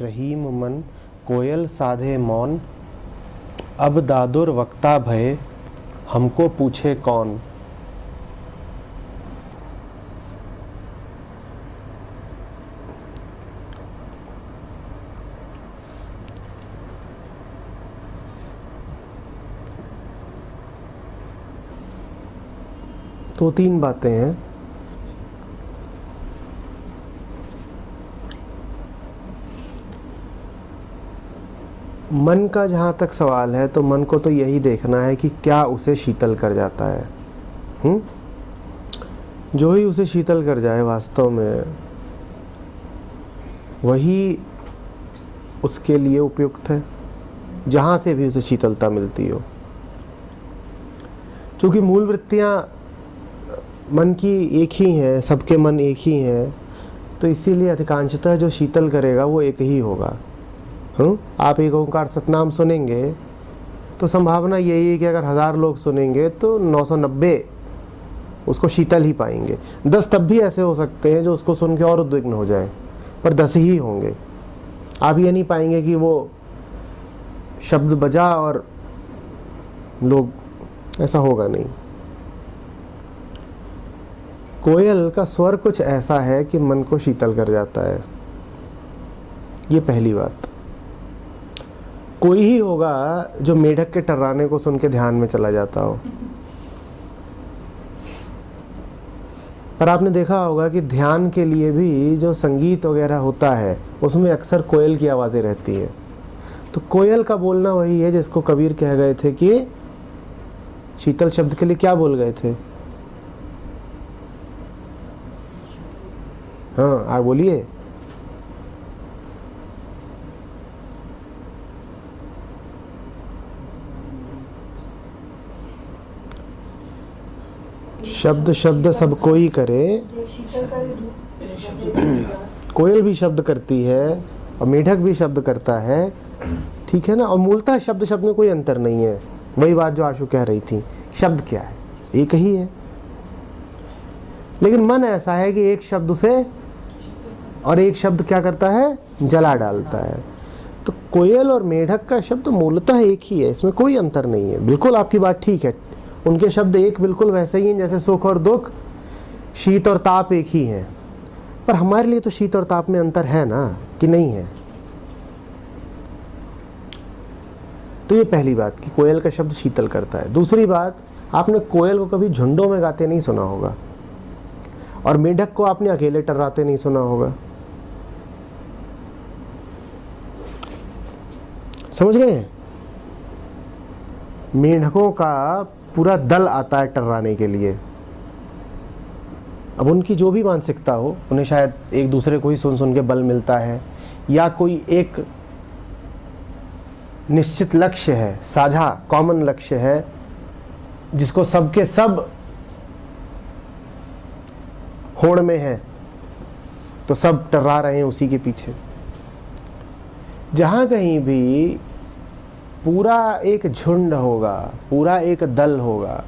रहीम मन कोयल साधे मौन, अब दादुर वक्ता भये, हमको पूछे कौन। तो तीन बातें हैं। मन का जहाँ तक सवाल है तो मन को तो यही देखना है कि क्या उसे शीतल कर जाता है। जो ही उसे शीतल कर जाए वास्तव में वही उसके लिए उपयुक्त है, जहाँ से भी उसे शीतलता मिलती हो। क्योंकि मूल वृत्तियाँ मन की एक ही हैं, सबके मन एक ही हैं, तो इसीलिए अधिकांशतः जो शीतल करेगा वो एक ही होगा। आप एक ओंकार सतनाम सुनेंगे तो संभावना यही है कि अगर 1000 लोग सुनेंगे तो 990 उसको शीतल ही पाएंगे। 10 तब भी ऐसे हो सकते हैं जो उसको सुन के और उद्विग्न हो जाएं, पर 10 ही होंगे। आप ये नहीं पाएंगे कि वो शब्द बजा और लोग, ऐसा होगा नहीं। कोयल का स्वर कुछ ऐसा है कि मन को शीतल कर जाता है, ये पहली बात। कोई ही होगा जो मेढक के टर्राने को सुन के ध्यान में चला जाता हो, पर आपने देखा होगा कि ध्यान के लिए भी जो संगीत वगैरह होता है उसमें अक्सर कोयल की आवाज़ें रहती हैं। तो कोयल का बोलना वही है जिसको कबीर कह गए थे कि शीतल शब्द के लिए क्या बोल गए थे। हाँ, आप बोलिए। शब्द शब्द सब कोई करे, कोयल भी शब्द करती है और मेढक भी शब्द करता है, ठीक है ना। और मूलतः शब्द शब्द में कोई अंतर नहीं है। वही बात जो आशु कह रही थी, शब्द क्या है, एक ही है। लेकिन मन ऐसा है कि एक शब्द उसे और एक शब्द क्या करता है, जला डालता है। तो कोयल और मेढक का शब्द मूलतः एक ही है, इसमें कोई अंतर नहीं है। बिल्कुल आपकी बात ठीक है, उनके शब्द एक बिल्कुल वैसे ही हैं जैसे सुख और दुख, शीत और ताप एक ही हैं। पर हमारे लिए तो शीत और ताप में अंतर है ना, कि नहीं है। तो ये पहली बात कि कोयल का शब्द शीतल करता है। दूसरी बात, आपने कोयल को कभी झुंडों में गाते नहीं सुना होगा, और मेढक को आपने अकेले टर्राते नहीं सुना होगा। समझ गए? मेढकों का पूरा दल आता है टर्राने के लिए। अब उनकी जो भी मानसिकता हो, उन्हें शायद एक दूसरे को ही सुन सुन के बल मिलता है, या कोई एक निश्चित लक्ष्य है, साझा कॉमन लक्ष्य है जिसको सबके सब होड़ में है, तो सब टर्रा रहे हैं उसी के पीछे। जहां कहीं भी पूरा एक झुंड होगा, पूरा एक दल होगा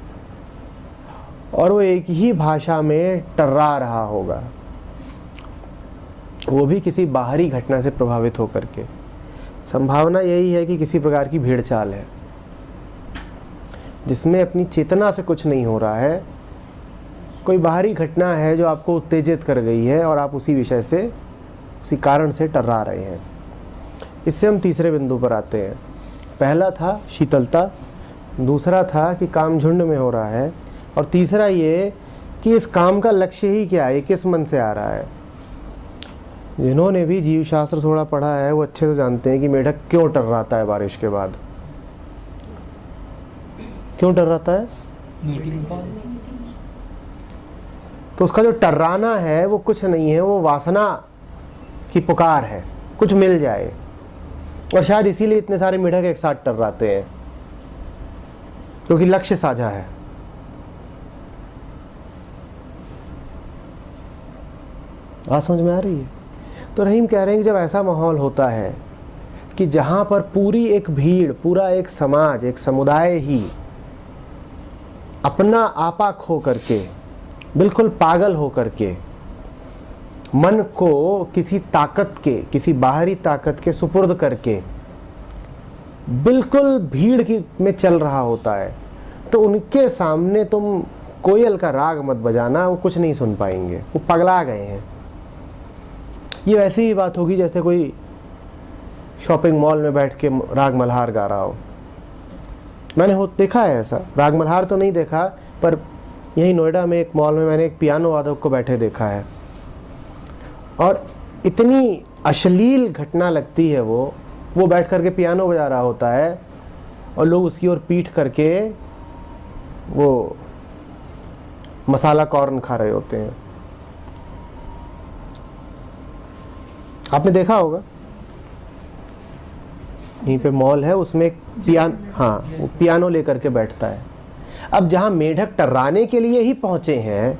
और वो एक ही भाषा में टर्रा रहा होगा, वो भी किसी बाहरी घटना से प्रभावित होकर के, संभावना यही है कि किसी प्रकार की भीड़ चाल है जिसमें अपनी चेतना से कुछ नहीं हो रहा है। कोई बाहरी घटना है जो आपको उत्तेजित कर गई है और आप उसी विषय से, उसी कारण से टर्रा रहे हैं। इससे हम तीसरे बिंदु पर आते हैं। पहला था शीतलता, दूसरा था कि काम झुंड में हो रहा है, और तीसरा ये कि इस काम का लक्ष्य ही क्या है, किस मन से आ रहा है। जिन्होंने भी जीव शास्त्र थोड़ा पढ़ा है वो अच्छे से जानते हैं कि मेढक क्यों टर्राता है बारिश के बाद। क्यों टर्राता है? तो उसका जो टर्राना है वो कुछ नहीं है, वो वासना की पुकार है, कुछ मिल जाए। और शायद इसीलिए इतने सारे मेढक एक साथ टर्राते हैं, क्योंकि लक्ष्य साझा है। बात समझ में आ रही है? तो रहीम कह रहे हैं कि जब ऐसा माहौल होता है कि जहां पर पूरी एक भीड़, पूरा एक समाज, एक समुदाय ही अपना आपा खो करके, बिल्कुल पागल हो करके मन को किसी ताकत के, किसी बाहरी ताकत के सुपुर्द करके बिल्कुल भीड़ की में चल रहा होता है, तो उनके सामने तुम कोयल का राग मत बजाना, वो कुछ नहीं सुन पाएंगे, वो पगला गए हैं। ये वैसी ही बात होगी जैसे कोई शॉपिंग मॉल में बैठ के राग मल्हार गा रहा हो। मैंने देखा है ऐसा, राग मल्हार तो नहीं देखा, पर यहीं नोएडा में एक मॉल में मैंने एक पियानो वादक को बैठे देखा है, और इतनी अश्लील घटना लगती है वो बैठ करके पियानो बजा रहा होता है और लोग उसकी ओर पीठ करके वो मसाला कॉर्न खा रहे होते हैं। आपने देखा होगा, यहीं पे मॉल है, उसमें एक वो पियानो लेकर के बैठता है। अब जहां मेढक टर्राने के लिए ही पहुंचे हैं,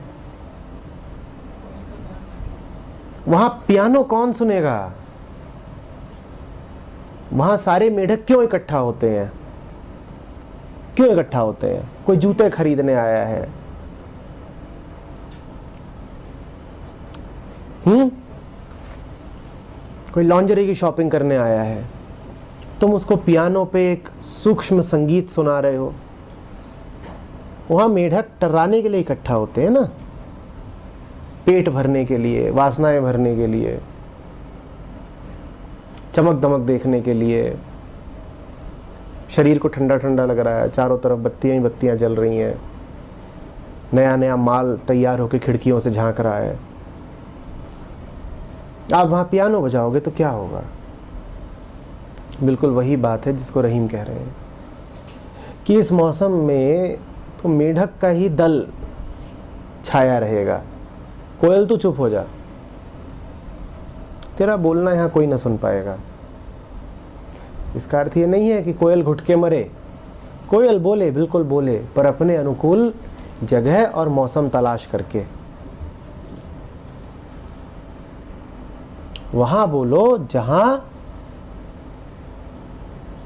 वहां पियानो कौन सुनेगा? वहां सारे मेढक क्यों इकट्ठा होते हैं? क्यों इकट्ठा होते हैं? कोई जूते खरीदने आया है, कोई लॉन्जरी की शॉपिंग करने आया है, तुम उसको पियानो पे एक सूक्ष्म संगीत सुना रहे हो। वहां मेढक टर्राने के लिए इकट्ठा होते हैं ना, पेट भरने के लिए, वासनाएं भरने के लिए, चमक दमक देखने के लिए। शरीर को ठंडा ठंडा लग रहा है, चारों तरफ बत्तियां ही बत्तियां जल रही हैं, नया नया माल तैयार होकर खिड़कियों से झांक रहा है। आप वहां पियानो बजाओगे तो क्या होगा? बिल्कुल वही बात है जिसको रहीम कह रहे हैं कि इस मौसम में तो मेढक का ही दल छाया रहेगा। कोयल तो चुप हो जा, तेरा बोलना यहां कोई ना सुन पाएगा। इसका अर्थ ये नहीं है कि कोयल घुट के मरे, कोयल बोले, बिल्कुल बोले, पर अपने अनुकूल जगह और मौसम तलाश करके। वहां बोलो जहां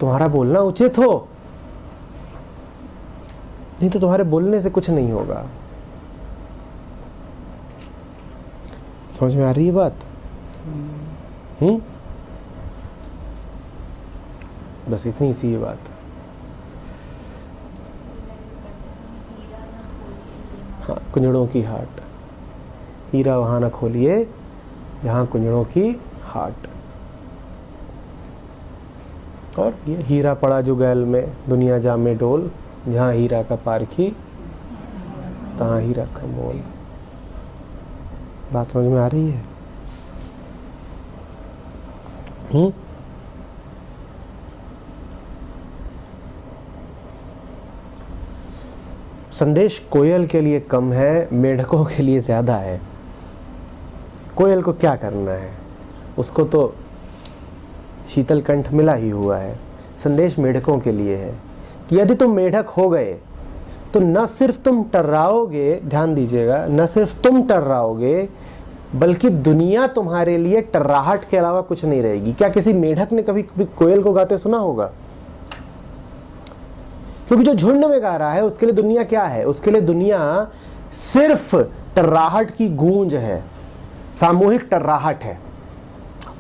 तुम्हारा बोलना उचित हो, नहीं तो तुम्हारे बोलने से कुछ नहीं होगा। समझ में आ रही है बात? बस इतनी सी बात। हाँ, कुंजड़ों की हाट, हीरा वहां न खोलिए जहां कुंजड़ों की हाट। और ये हीरा पड़ा जुगैल में, दुनिया जामे डोल, जहां हीरा का पारखी तहां हीरा का मोल। बात समझ में आ रही है? संदेश कोयल के लिए कम है, मेढकों के लिए ज्यादा है। कोयल को क्या करना है, उसको तो शीतल कंठ मिला ही हुआ है। संदेश मेढकों के लिए है कि यदि तुम मेढक हो गए तो न सिर्फ तुम टर्राओगे, ध्यान दीजिएगा, न सिर्फ तुम टर्राओगे बल्कि दुनिया तुम्हारे लिए टर्राहट के अलावा कुछ नहीं रहेगी। क्या किसी मेढक ने कभी कोयल को गाते सुना होगा? क्योंकि जो झुंड में गा रहा है उसके लिए दुनिया क्या है? उसके लिए दुनिया सिर्फ टर्राहट की गूंज है, सामूहिक टर्राहट है।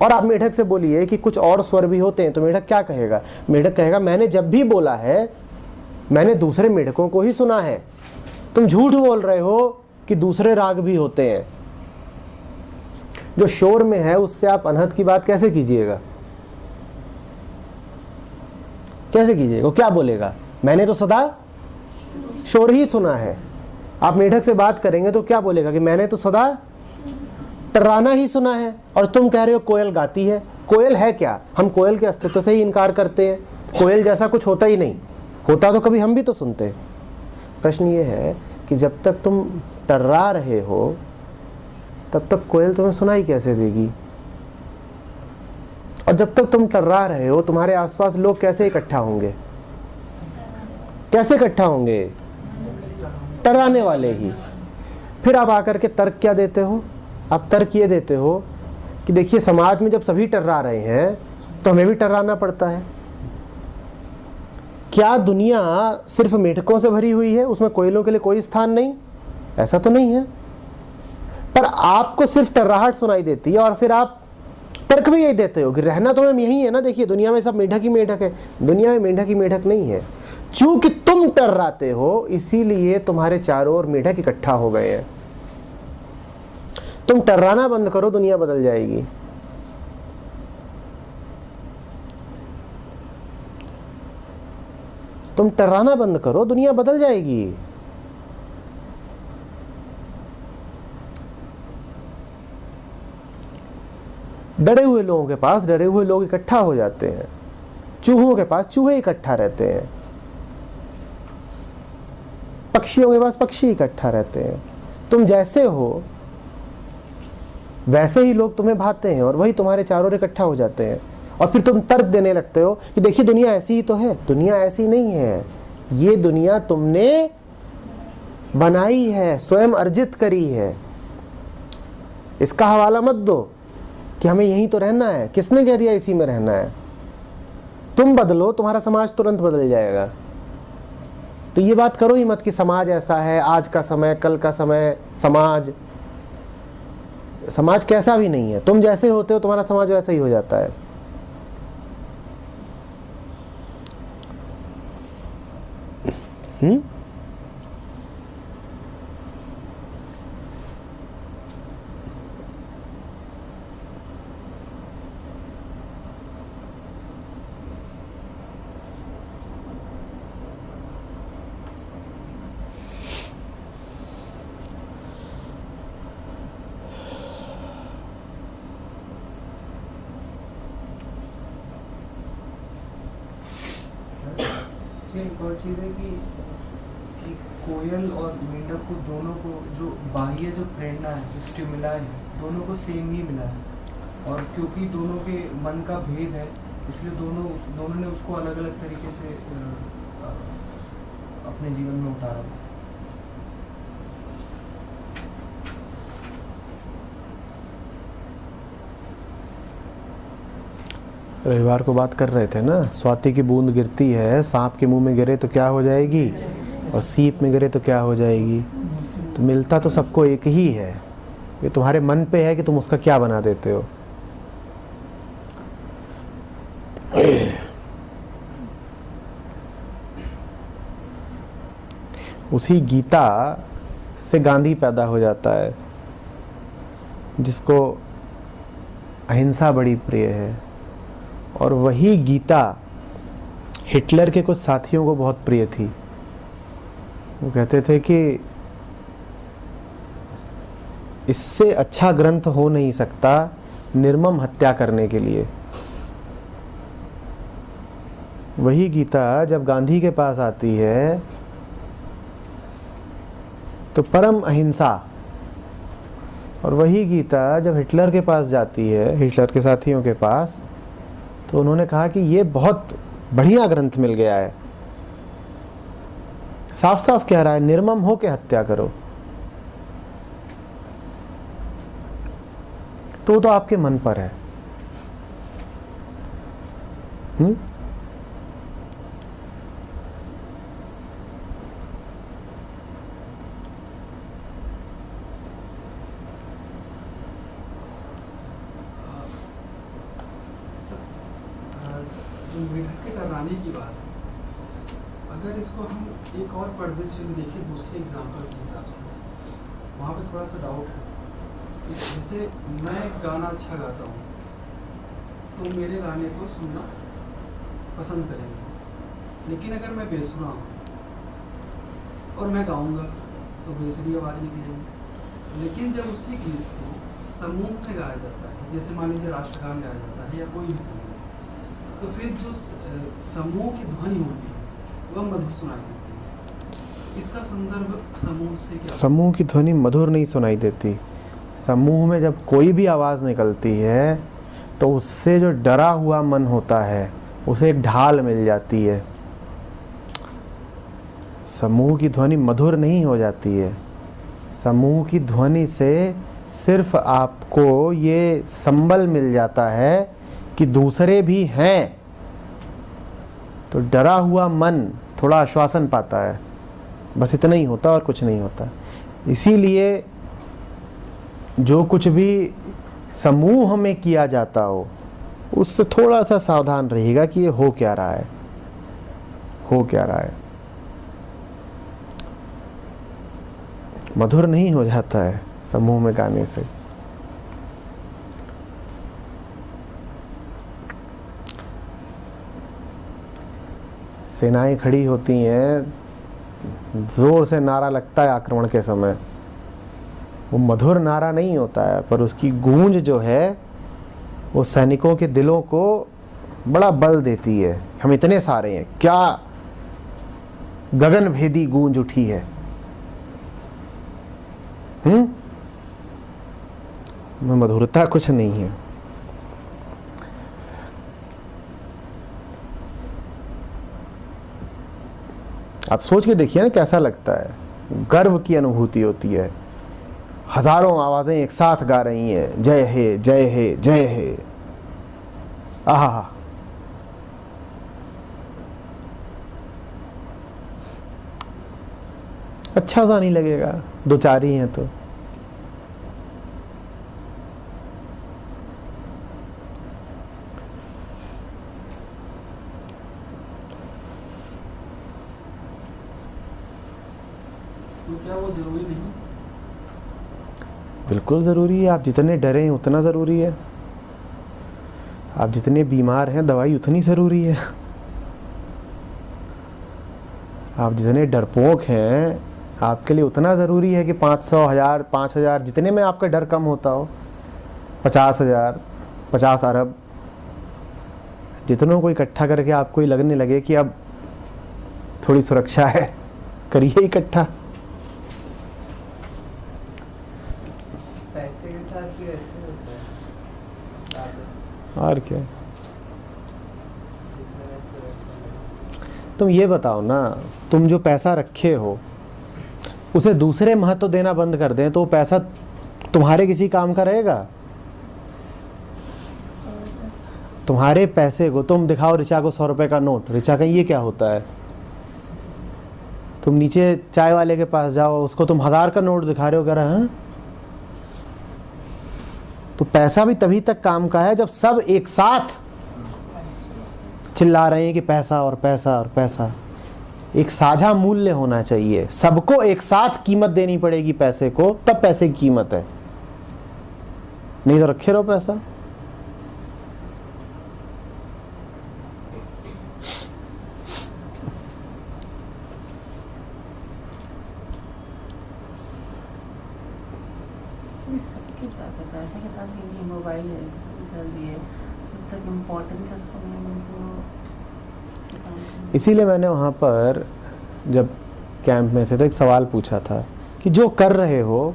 और आप मेढक से बोलिए कि कुछ और स्वर भी होते हैं, तो मेढक क्या कहेगा? मेढक कहेगा मैंने जब भी बोला है मैंने दूसरे मेढकों को ही सुना है। तुम झूठ बोल रहे हो कि दूसरे राग भी होते हैं। जो शोर में है उससे आप अनहद की बात कैसे कीजिएगा? कैसे कीजिएगा? वो क्या बोलेगा? मैंने तो सदा शोर ही सुना है। आप मेढक से बात करेंगे तो क्या बोलेगा कि मैंने तो सदा टर्राना ही सुना है। और तुम कह रहे हो कोयल गाती है। कोयल है क्या? हम कोयल के अस्तित्व से ही इनकार करते हैं। कोयल जैसा कुछ होता ही नहीं, होता तो कभी हम भी तो सुनते। प्रश्न ये है कि जब तक तुम टर्रा रहे हो तब तक कोयल तुम्हें सुनाई कैसे देगी? और जब तक तुम टर्रा रहे हो तुम्हारे आसपास लोग कैसे इकट्ठा होंगे? कैसे इकट्ठा होंगे? टर्राने वाले ही। फिर आप आकर के तर्क क्या देते हो? आप तर्क ये देते हो कि देखिए समाज में जब सभी टर्रा रहे हैं तो हमें भी टर्राना पड़ता है। क्या दुनिया सिर्फ मेढकों से भरी हुई है, उसमें कोयलों के लिए कोई स्थान नहीं? ऐसा तो नहीं है। पर आपको सिर्फ टर्राहट सुनाई देती है और फिर आप तर्क भी यही देते हो कि रहना तो हम यही है ना, देखिए दुनिया में सब मेढक ही मेढक है। दुनिया में मेढक ही मेढक नहीं है, चूंकि तुम टर्राते हो इसीलिए तुम्हारे चारों ओर मेढक इकट्ठा हो गए हैं। तुम टर्राना बंद करो, दुनिया बदल जाएगी। तुम टर्राना बंद करो, दुनिया बदल जाएगी। डरे हुए लोगों के पास डरे हुए लोग इकट्ठा हो जाते हैं, चूहों के पास चूहे इकट्ठा रहते हैं, पक्षियों के पास पक्षी इकट्ठा रहते हैं। तुम जैसे हो वैसे ही लोग तुम्हें भाते हैं और वही तुम्हारे चारों ओर इकट्ठा हो जाते हैं। और फिर तुम तर्क देने लगते हो कि देखिए दुनिया ऐसी ही तो है। दुनिया ऐसी नहीं है, ये दुनिया तुमने बनाई है, स्वयं अर्जित करी है। इसका हवाला मत दो कि हमें यहीं तो रहना है। किसने कह दिया इसी में रहना है? तुम बदलो, तुम्हारा समाज तुरंत बदल जाएगा। तो ये बात करो ही मत कि समाज ऐसा है, आज का समय, कल का समय। समाज कैसा भी नहीं है, तुम जैसे होते हो तुम्हारा समाज वैसा ही हो जाता है। एक और चीज़ है कि कोयल और मेंढक को दोनों को जो बाह्य जो प्रेरणा है, जो स्टिमुला है, दोनों को सेम ही मिला है। और क्योंकि दोनों के मन का भेद है, इसलिए दोनों ने उसको अलग अलग तरीके से अपने जीवन में उतारा। रविवार को बात कर रहे थे ना, स्वाति की बूंद गिरती है, सांप के मुंह में गिरे तो क्या हो जाएगी और सीप में गिरे तो क्या हो जाएगी। तो मिलता तो सबको एक ही है, ये तुम्हारे मन पे है कि तुम उसका क्या बना देते हो। उसी गीता से गांधी पैदा हो जाता है, जिसको अहिंसा बड़ी प्रिय है। और वही गीता हिटलर के कुछ साथियों को बहुत प्रिय थी। वो कहते थे कि इससे अच्छा ग्रंथ हो नहीं सकता निर्मम हत्या करने के लिए। वही गीता जब गांधी के पास आती है तो परम अहिंसा, और वही गीता जब हिटलर के पास जाती है, हिटलर के साथियों के पास, तो उन्होंने कहा कि ये बहुत बढ़िया ग्रंथ मिल गया है, साफ साफ कह रहा है निर्मम हो के हत्या करो। तो आपके मन पर है। मेढक के टर्राने की बात है, अगर इसको हम एक और परिदृश्य में देखें, दूसरे एग्जाम्पल के हिसाब से, वहाँ पे थोड़ा सा डाउट है। जैसे मैं गाना अच्छा गाता हूँ तो मेरे गाने को सुनना पसंद करेंगे, लेकिन अगर मैं बेसुरा हूँ और मैं गाऊँगा तो बेसुरी आवाज़ निकलेगी। लेकिन जब उसी गीत को समूह में गाया जाता है, जैसे मान लीजिए राष्ट्रगान गाया जाता है या कोई भी संगीत, तो फिर जो समूह की ध्वनि होती है वह मधुर सुनाई देती है। इसका संदर्भ समूह से क्या? समूह की ध्वनि मधुर नहीं सुनाई देती। समूह में जब कोई भी आवाज़ निकलती है तो उससे जो डरा हुआ मन होता है उसे एक ढाल मिल जाती है। समूह की ध्वनि मधुर नहीं हो जाती है। समूह की ध्वनि से सिर्फ आपको ये संबल मिल जाता है कि दूसरे भी हैं, तो डरा हुआ मन थोड़ा आश्वासन पाता है। बस इतना ही होता और कुछ नहीं होता। इसीलिए जो कुछ भी समूह में किया जाता हो उससे थोड़ा सा सावधान रहिएगा कि ये हो क्या रहा है, हो क्या रहा है। मधुर नहीं हो जाता है समूह में गाने से। सेनाएं खड़ी होती हैं, जोर से नारा लगता है आक्रमण के समय, वो मधुर नारा नहीं होता है, पर उसकी गूंज जो है वो सैनिकों के दिलों को बड़ा बल देती है। हम इतने सारे हैं, क्या गगन भेदी गूंज उठी है। में मधुरता कुछ नहीं है। आप सोच के देखिए ना कैसा लगता है, गर्व की अनुभूति होती है। हजारों आवाजें एक साथ गा रही हैं, जय हे जय हे जय हे। आहा, अच्छा सा नहीं लगेगा दो चार ही हैं तो। क्या वो जरूरी नहीं? बिल्कुल ज़रूरी है। आप जितने डरे हैं उतना ज़रूरी है। आप जितने बीमार हैं दवाई उतनी ज़रूरी है। आप जितने डरपोक हैं आपके लिए उतना ज़रूरी है कि 500, 1000, 5000 जितने में आपका डर कम होता हो, 50,000, 50 अरब, जितनों को इकट्ठा करके आपको ही लगने लगे कि अब थोड़ी सुरक्षा है, करिए इकट्ठा। पैसे के साथ भी ऐसे होता है, और क्या। जितने में सुरक्षा। तुम ये बताओ ना, तुम जो पैसा रखे हो उसे दूसरे महत्व देना बंद कर दें तो वो पैसा तुम्हारे किसी काम का रहेगा? तुम्हारे पैसे को तुम दिखाओ ऋचा को 100 रुपए का नोट, ऋचा का ये क्या होता है? तुम नीचे चाय वाले के पास जाओ, उसको तुम 1000 का नोट दिखा रहे हो, कह रहे हैं। तो पैसा भी तभी तक काम का है जब सब एक साथ चिल्ला रहे हैं कि पैसा और पैसा और पैसा। एक साझा मूल्य होना चाहिए, सबको एक साथ कीमत देनी पड़ेगी पैसे को, तब पैसे की कीमत है। नहीं तो रखे रहो पैसा। सबके साथ है, पैसे के साथ भी नहीं, मोबाइल है किसी के साथ भी है, जब तक इम्पोर्टेंस है उसको नहीं मिलती वो उससे काम करना। इसीलिए मैंने वहाँ पर जब कैंप में थे तो एक सवाल पूछा था कि जो कर रहे हो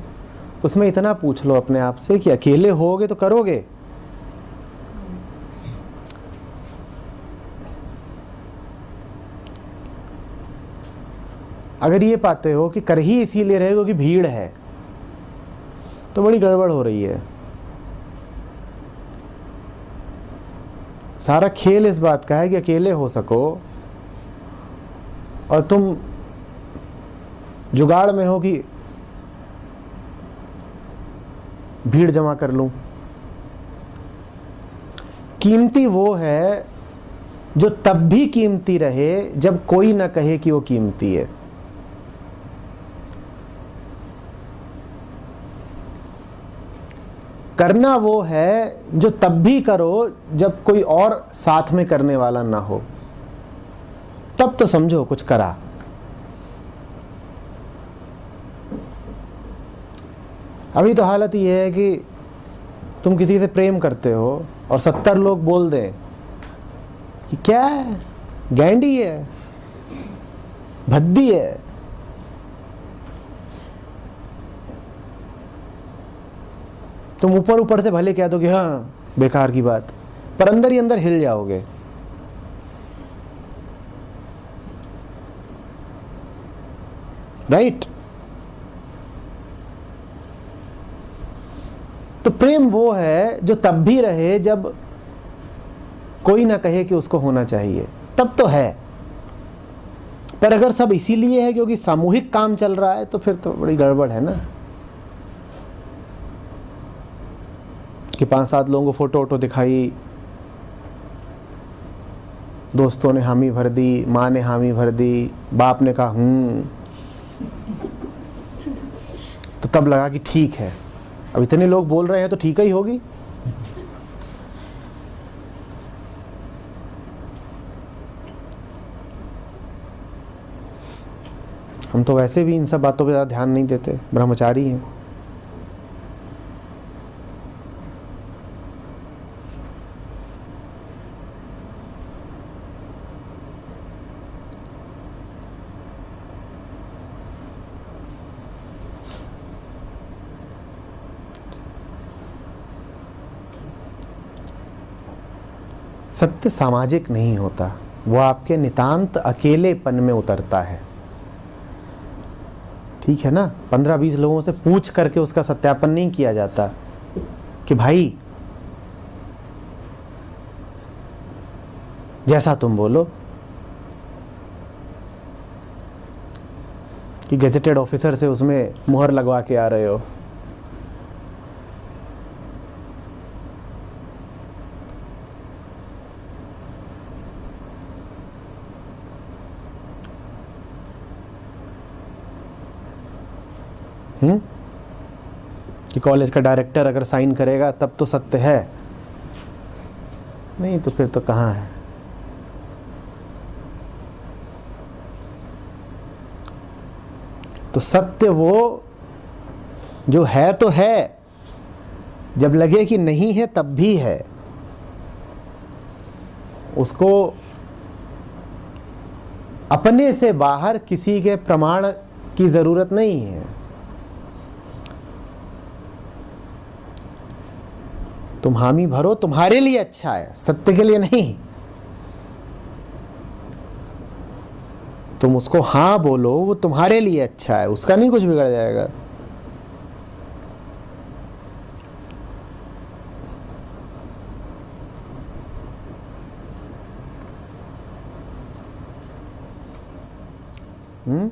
उसमें इतना पूछ लो अपने आप से कि अकेले होगे तो करोगे? अगर ये पाते हो कि कर ही इसीलिए रहे क्योंकि भीड़ है तो बड़ी गड़बड़ हो रही है। सारा खेल इस बात का है कि अकेले हो सको और तुम जुगाड़ में हो कि भीड़ जमा कर लूं। कीमती वो है जो तब भी कीमती रहे जब कोई ना कहे कि वो कीमती है। करना वो है जो तब भी करो जब कोई और साथ में करने वाला ना हो, तब तो समझो कुछ करा। अभी तो हालत ये है कि तुम किसी से प्रेम करते हो और 70 लोग बोल दें कि क्या है, गैंडी है, भद्दी है, तुम ऊपर ऊपर से भले कह दो कि हाँ बेकार की बात, पर अंदर ही अंदर हिल जाओगे। राइट? तो प्रेम वो है जो तब भी रहे जब कोई ना कहे कि उसको होना चाहिए, तब तो है। पर अगर सब इसीलिए है क्योंकि सामूहिक काम चल रहा है तो फिर तो बड़ी गड़बड़ है ना। कि 5-7 लोगों को फ़ोटो वोटो दिखाई, दोस्तों ने हामी भर दी, माँ ने हामी भर दी, बाप ने कहा तो तब लगा कि ठीक है, अब इतने लोग बोल रहे हैं तो ठीक ही होगी। हम तो वैसे भी इन सब बातों पे ज़्यादा ध्यान नहीं देते, ब्रह्मचारी हैं। सत्य सामाजिक नहीं होता, वो आपके नितांत अकेलेपन में उतरता है। ठीक है ना, 15-20 लोगों से पूछ करके उसका सत्यापन नहीं किया जाता कि भाई जैसा तुम बोलो, कि गजेटेड ऑफिसर से उसमें मुहर लगवा के आ रहे हो। कि कॉलेज का डायरेक्टर अगर साइन करेगा तब तो सत्य है, नहीं तो फिर तो कहाँ है। तो सत्य वो जो है तो है, जब लगे कि नहीं है तब भी है। उसको अपने से बाहर किसी के प्रमाण की जरूरत नहीं है। तुम हामी भरो, तुम्हारे लिए अच्छा है, सत्य के लिए नहीं। तुम उसको हाँ बोलो, वो तुम्हारे लिए अच्छा है, उसका नहीं कुछ बिगड़ जाएगा। हम्म।